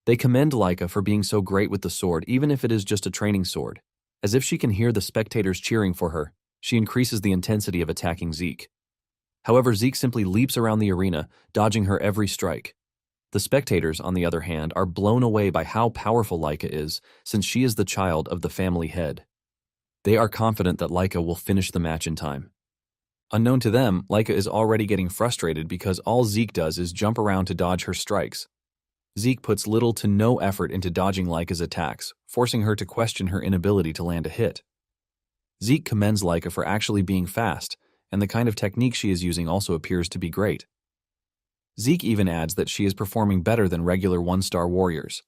[SPEAKER 1] They commend Laika for being so great with the sword, even if it is just a training sword. As if she can hear the spectators cheering for her, she increases the intensity of attacking Zeke. However, Zeke simply leaps around the arena, dodging her every strike. The spectators, on the other hand, are blown away by how powerful Laika is, since she is the child of the family head. They are confident that Laika will finish the match in time. Unknown to them, Laika is already getting frustrated because all Zeke does is jump around to dodge her strikes. Zeke puts little to no effort into dodging Laika's attacks, forcing her to question her inability to land a hit. Zeke commends Laika for actually being fast, and the kind of technique she is using also appears to be great. Zeke even adds that she is performing better than regular 1-star warriors.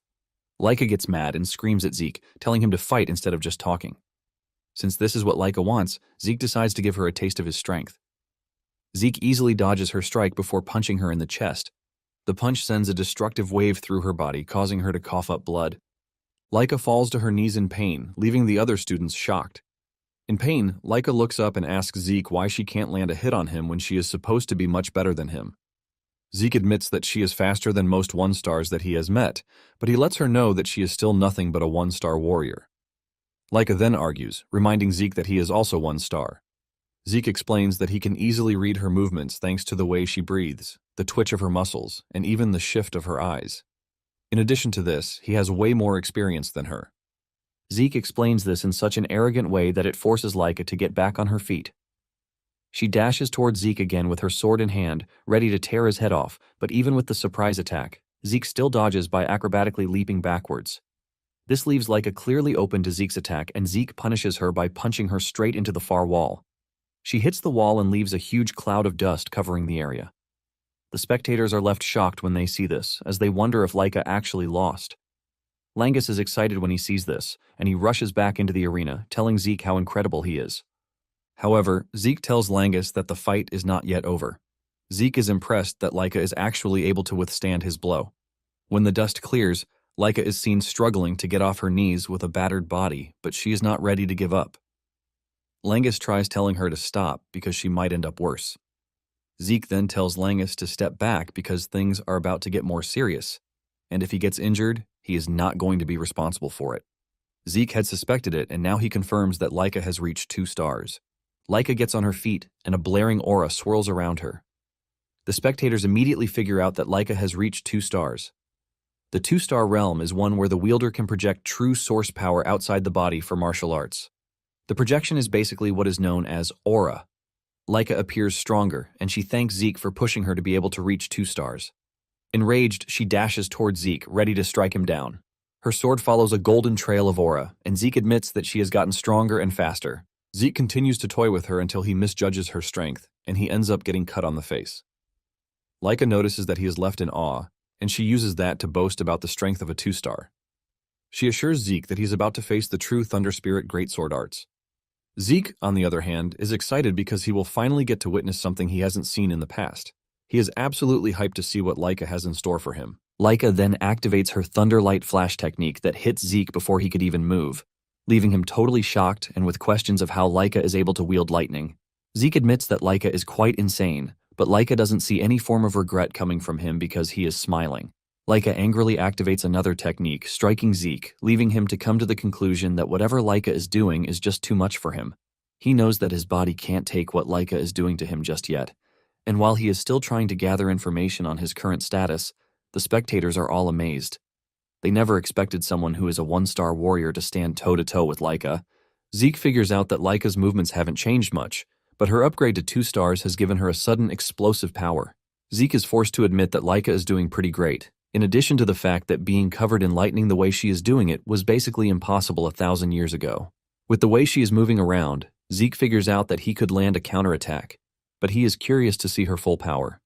[SPEAKER 1] Laika gets mad and screams at Zeke, telling him to fight instead of just talking. Since this is what Laika wants, Zeke decides to give her a taste of his strength. Zeke easily dodges her strike before punching her in the chest. The punch sends a destructive wave through her body, causing her to cough up blood. Laika falls to her knees in pain, leaving the other students shocked. In pain, Laika looks up and asks Zeke why she can't land a hit on him when she is supposed to be much better than him. Zeke admits that she is faster than most 1-stars that he has met, but he lets her know that she is still nothing but a 1-star warrior. Laika then argues, reminding Zeke that he is also 1-star. Zeke explains that he can easily read her movements thanks to the way she breathes, the twitch of her muscles, and even the shift of her eyes. In addition to this, he has way more experience than her. Zeke explains this in such an arrogant way that it forces Laika to get back on her feet. She dashes towards Zeke again with her sword in hand, ready to tear his head off, but even with the surprise attack, Zeke still dodges by acrobatically leaping backwards. This leaves Laika clearly open to Zeke's attack, and Zeke punishes her by punching her straight into the far wall. She hits the wall and leaves a huge cloud of dust covering the area. The spectators are left shocked when they see this, as they wonder if Laika actually lost. Langus is excited when he sees this, and he rushes back into the arena, telling Zeke how incredible he is. However, Zeke tells Langus that the fight is not yet over. Zeke is impressed that Laika is actually able to withstand his blow. When the dust clears, Laika is seen struggling to get off her knees with a battered body, but she is not ready to give up. Langus tries telling her to stop because she might end up worse. Zeke then tells Langus to step back because things are about to get more serious, and if he gets injured, he is not going to be responsible for it. Zeke had suspected it, and now he confirms that Laika has reached 2 stars. Laika gets on her feet, and a blaring aura swirls around her. The spectators immediately figure out that Laika has reached 2 stars. The 2-star realm is one where the wielder can project true source power outside the body for martial arts. The projection is basically what is known as aura. Laika appears stronger, and she thanks Zeke for pushing her to be able to reach 2 stars. Enraged, she dashes towards Zeke, ready to strike him down. Her sword follows a golden trail of aura, and Zeke admits that she has gotten stronger and faster. Zeke continues to toy with her until he misjudges her strength, and he ends up getting cut on the face. Laika notices that he is left in awe, and she uses that to boast about the strength of a 2-star. She assures Zeke that he's about to face the true Thunder Spirit greatsword arts. Zeke, on the other hand, is excited because he will finally get to witness something he hasn't seen in the past. He is absolutely hyped to see what Laika has in store for him. Laika then activates her Thunder Light Flash technique that hits Zeke before he could even move, leaving him totally shocked and with questions of how Laika is able to wield lightning. Zeke admits that Laika is quite insane, but Laika doesn't see any form of regret coming from him because he is smiling. Laika angrily activates another technique, striking Zeke, leaving him to come to the conclusion that whatever Laika is doing is just too much for him. He knows that his body can't take what Laika is doing to him just yet, and while he is still trying to gather information on his current status, the spectators are all amazed. They never expected someone who is a one-star warrior to stand toe-to-toe with Laika. Zeke figures out that Laika's movements haven't changed much, but her upgrade to 2 stars has given her a sudden explosive power. Zeke is forced to admit that Laika is doing pretty great, in addition to the fact that being covered in lightning the way she is doing it was basically impossible 1,000 years ago. With the way she is moving around, Zeke figures out that he could land a counterattack, but he is curious to see her full power,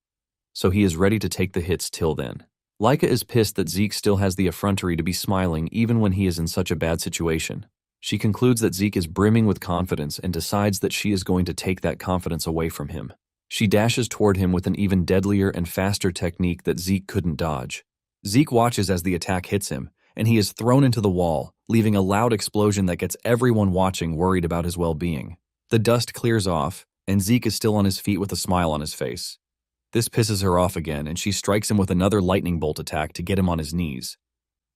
[SPEAKER 1] so he is ready to take the hits till then. Laika is pissed that Zeke still has the effrontery to be smiling even when he is in such a bad situation. She concludes that Zeke is brimming with confidence and decides that she is going to take that confidence away from him. She dashes toward him with an even deadlier and faster technique that Zeke couldn't dodge. Zeke watches as the attack hits him, and he is thrown into the wall, leaving a loud explosion that gets everyone watching worried about his well-being. The dust clears off, and Zeke is still on his feet with a smile on his face. This pisses her off again, and she strikes him with another lightning bolt attack to get him on his knees.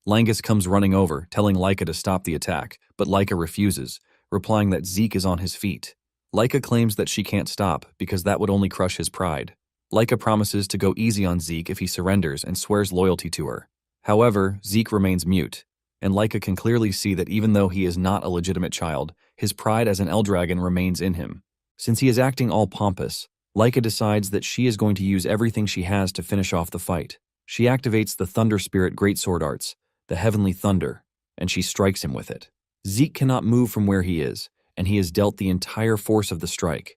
[SPEAKER 1] Langus comes running over, telling Laika to stop the attack, but Laika refuses, replying that Zeke is on his feet. Laika claims that she can't stop because that would only crush his pride. Laika promises to go easy on Zeke if he surrenders and swears loyalty to her. However, Zeke remains mute, and Laika can clearly see that even though he is not a legitimate child, his pride as an Eldragon remains in him. Since he is acting all pompous, Laika decides that she is going to use everything she has to finish off the fight. She activates the Thunder Spirit Greatsword Arts, the Heavenly Thunder, and she strikes him with it. Zeke cannot move from where he is, and he is dealt the entire force of the strike.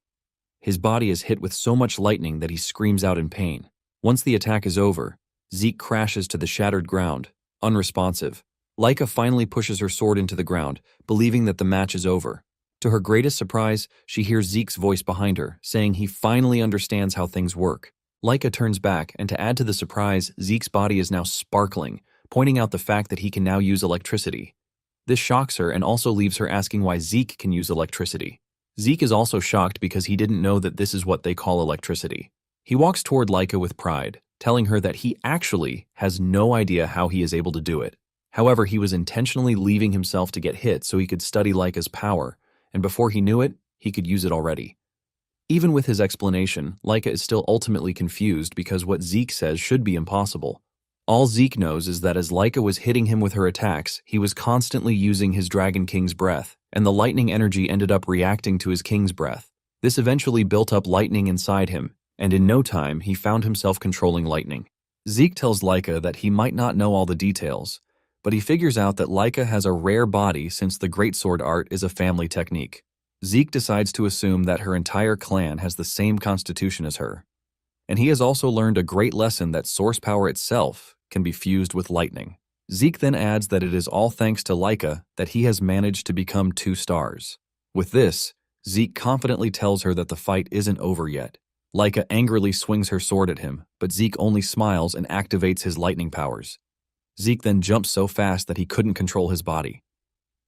[SPEAKER 1] His body is hit with so much lightning that he screams out in pain. Once the attack is over, Zeke crashes to the shattered ground, unresponsive. Laika finally pushes her sword into the ground, believing that the match is over. To her greatest surprise, she hears Zeke's voice behind her, saying he finally understands how things work. Laika turns back, and to add to the surprise, Zeke's body is now sparkling, pointing out the fact that he can now use electricity. This shocks her and also leaves her asking why Zeke can use electricity. Zeke is also shocked because he didn't know that this is what they call electricity. He walks toward Laika with pride, telling her that he actually has no idea how he is able to do it. However, he was intentionally leaving himself to get hit so he could study Laika's power, and before he knew it, he could use it already. Even with his explanation, Laika is still ultimately confused because what Zeke says should be impossible. All Zeke knows is that as Laika was hitting him with her attacks, he was constantly using his Dragon King's breath, and the lightning energy ended up reacting to his King's breath. This eventually built up lightning inside him, and in no time he found himself controlling lightning. Zeke tells Laika that he might not know all the details, but he figures out that Laika has a rare body since the Greatsword art is a family technique. Zeke decides to assume that her entire clan has the same constitution as her, and he has also learned a great lesson that source power itself can be fused with lightning. Zeke then adds that it is all thanks to Laika that he has managed to become 2 stars. With this, Zeke confidently tells her that the fight isn't over yet. Laika angrily swings her sword at him, but Zeke only smiles and activates his lightning powers. Zeke then jumps so fast that he couldn't control his body.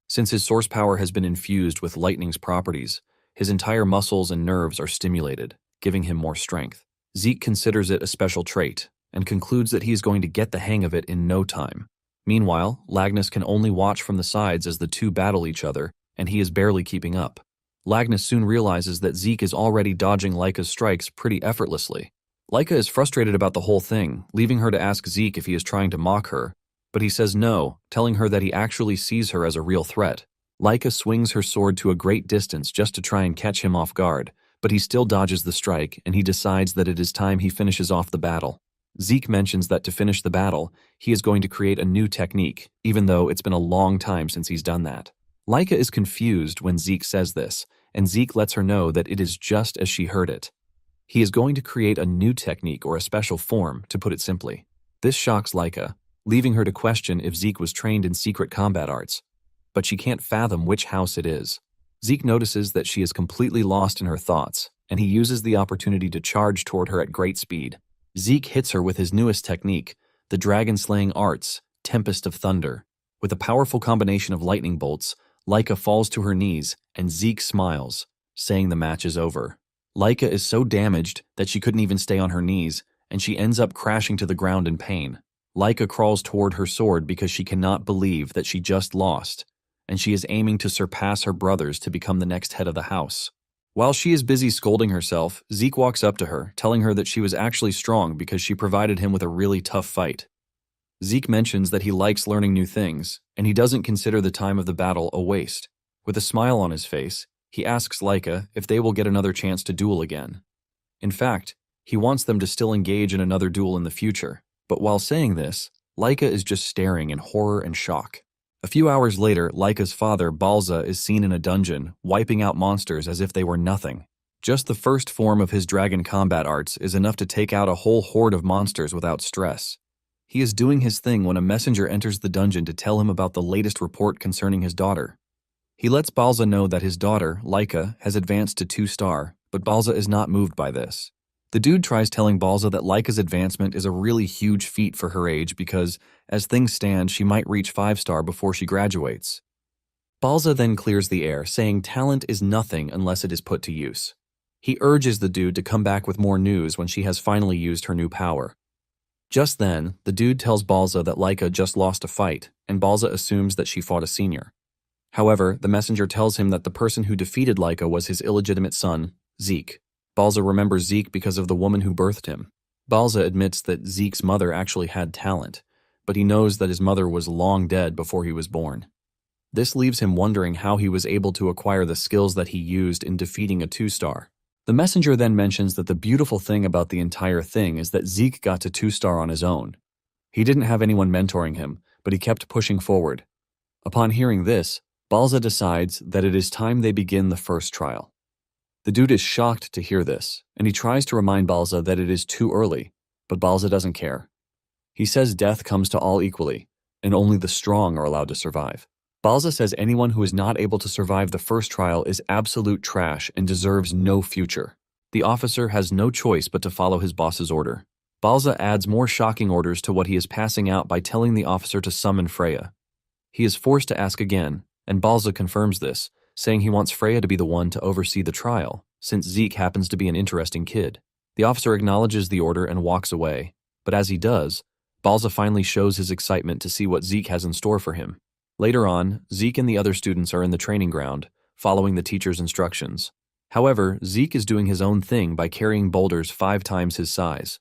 [SPEAKER 1] Since his source power has been infused with lightning's properties, his entire muscles and nerves are stimulated, giving him more strength. Zeke considers it a special trait, and concludes that he is going to get the hang of it in no time. Meanwhile, Lagnus can only watch from the sides as the two battle each other, and he is barely keeping up. Lagnus soon realizes that Zeke is already dodging Laika's strikes pretty effortlessly. Laika is frustrated about the whole thing, leaving her to ask Zeke if he is trying to mock her, but he says no, telling her that he actually sees her as a real threat. Laika swings her sword to a great distance just to try and catch him off guard, but he still dodges the strike, and he decides that it is time he finishes off the battle. Zeke mentions that to finish the battle, he is going to create a new technique, even though it's been a long time since he's done that. Laika is confused when Zeke says this, and Zeke lets her know that it is just as she heard it. He is going to create a new technique or a special form, to put it simply. This shocks Laika, leaving her to question if Zeke was trained in secret combat arts, but she can't fathom which house it is. Zeke notices that she is completely lost in her thoughts, and he uses the opportunity to charge toward her at great speed. Zeke hits her with his newest technique, the dragon-slaying arts, Tempest of Thunder. With a powerful combination of lightning bolts, Laika falls to her knees, and Zeke smiles, saying the match is over. Laika is so damaged that she couldn't even stay on her knees, and she ends up crashing to the ground in pain. Laika crawls toward her sword because she cannot believe that she just lost, and she is aiming to surpass her brothers to become the next head of the house. While she is busy scolding herself, Zeke walks up to her, telling her that she was actually strong because she provided him with a really tough fight. Zeke mentions that he likes learning new things, and he doesn't consider the time of the battle a waste. With a smile on his face, he asks Laika if they will get another chance to duel again. In fact, he wants them to still engage in another duel in the future, but while saying this, Laika is just staring in horror and shock. A few hours later, Laika's father, Balza, is seen in a dungeon, wiping out monsters as if they were nothing. Just the first form of his dragon combat arts is enough to take out a whole horde of monsters without stress. He is doing his thing when a messenger enters the dungeon to tell him about the latest report concerning his daughter. He lets Balza know that his daughter, Laika, has advanced to 2-star, but Balza is not moved by this. The dude tries telling Balza that Laika's advancement is a really huge feat for her age because, as things stand, she might reach 5-star before she graduates. Balza then clears the air, saying talent is nothing unless it is put to use. He urges the dude to come back with more news when she has finally used her new power. Just then, the dude tells Balza that Laika just lost a fight, and Balza assumes that she fought a senior. However, the messenger tells him that the person who defeated Laika was his illegitimate son, Zeke. Balza remembers Zeke because of the woman who birthed him. Balza admits that Zeke's mother actually had talent, but he knows that his mother was long dead before he was born. This leaves him wondering how he was able to acquire the skills that he used in defeating a 2-star. The messenger then mentions that the beautiful thing about the entire thing is that Zeke got to 2-star on his own. He didn't have anyone mentoring him, but he kept pushing forward. Upon hearing this, Balza decides that it is time they begin the first trial. The dude is shocked to hear this, and he tries to remind Balza that it is too early, but Balza doesn't care. He says death comes to all equally, and only the strong are allowed to survive. Balza says anyone who is not able to survive the first trial is absolute trash and deserves no future. The officer has no choice but to follow his boss's order. Balza adds more shocking orders to what he is passing out by telling the officer to summon Freya. He is forced to ask again, and Balza confirms this, saying he wants Freya to be the one to oversee the trial, since Zeke happens to be an interesting kid. The officer acknowledges the order and walks away, but as he does, Balza finally shows his excitement to see what Zeke has in store for him. Later on, Zeke and the other students are in the training ground, following the teacher's instructions. However, Zeke is doing his own thing by carrying boulders 5 times his size.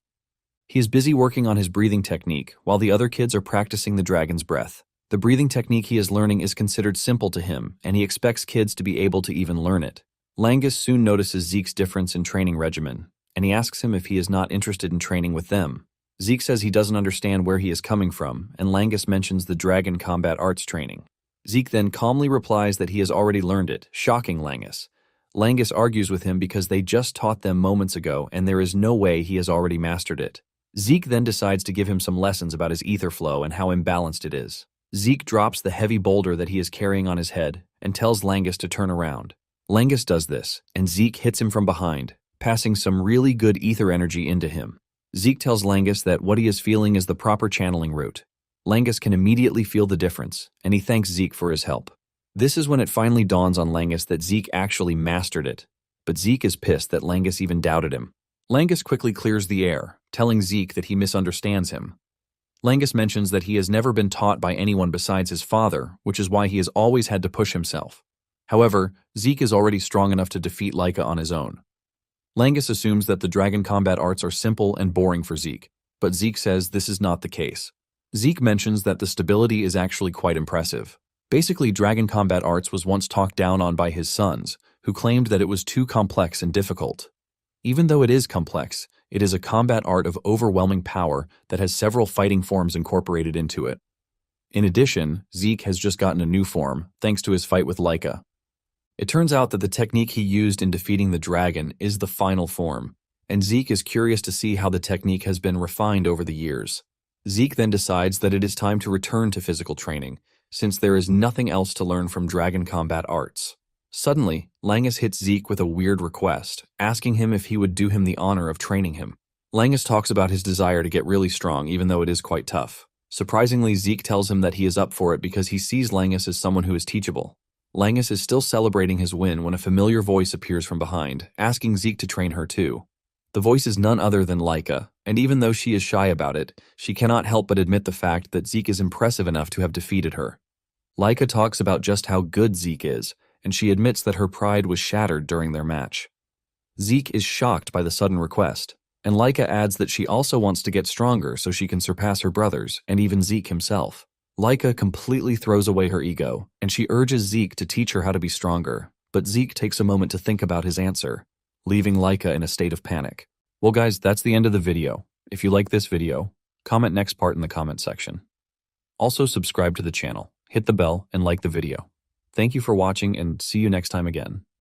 [SPEAKER 1] He is busy working on his breathing technique, while the other kids are practicing the dragon's breath. The breathing technique he is learning is considered simple to him, and he expects kids to be able to even learn it. Langus soon notices Zeke's difference in training regimen, and he asks him if he is not interested in training with them. Zeke says he doesn't understand where he is coming from, and Langus mentions the dragon combat arts training. Zeke then calmly replies that he has already learned it, shocking Langus. Langus argues with him because they just taught them moments ago, and there is no way he has already mastered it. Zeke then decides to give him some lessons about his ether flow and how imbalanced it is. Zeke drops the heavy boulder that he is carrying on his head and tells Langus to turn around. Langus does this, and Zeke hits him from behind, passing some really good ether energy into him. Zeke tells Langus that what he is feeling is the proper channeling route. Langus can immediately feel the difference, and he thanks Zeke for his help. This is when it finally dawns on Langus that Zeke actually mastered it, but Zeke is pissed that Langus even doubted him. Langus quickly clears the air, telling Zeke that he misunderstands him. Langus mentions that he has never been taught by anyone besides his father, which is why he has always had to push himself. However, Zeke is already strong enough to defeat Laika on his own. Langus assumes that the dragon combat arts are simple and boring for Zeke, but Zeke says this is not the case. Zeke mentions that the stability is actually quite impressive. Basically, dragon combat arts was once talked down on by his sons, who claimed that it was too complex and difficult. Even though it is complex, it is a combat art of overwhelming power that has several fighting forms incorporated into it. In addition, Zeke has just gotten a new form, thanks to his fight with Laika. It turns out that the technique he used in defeating the dragon is the final form, and Zeke is curious to see how the technique has been refined over the years. Zeke then decides that it is time to return to physical training, since there is nothing else to learn from dragon combat arts. Suddenly, Langus hits Zeke with a weird request, asking him if he would do him the honor of training him. Langus talks about his desire to get really strong, even though it is quite tough. Surprisingly, Zeke tells him that he is up for it because he sees Langus as someone who is teachable. Langus is still celebrating his win when a familiar voice appears from behind, asking Zeke to train her too. The voice is none other than Laika, and even though she is shy about it, she cannot help but admit the fact that Zeke is impressive enough to have defeated her. Laika talks about just how good Zeke is, and she admits that her pride was shattered during their match. Zeke is shocked by the sudden request, and Laika adds that she also wants to get stronger so she can surpass her brothers and even Zeke himself. Laika completely throws away her ego, and she urges Zeke to teach her how to be stronger, but Zeke takes a moment to think about his answer, leaving Laika in a state of panic. Well guys, that's the end of the video. If you like this video, comment next part in the comment section. Also subscribe to the channel, hit the bell, and like the video. Thank you for watching and see you next time again.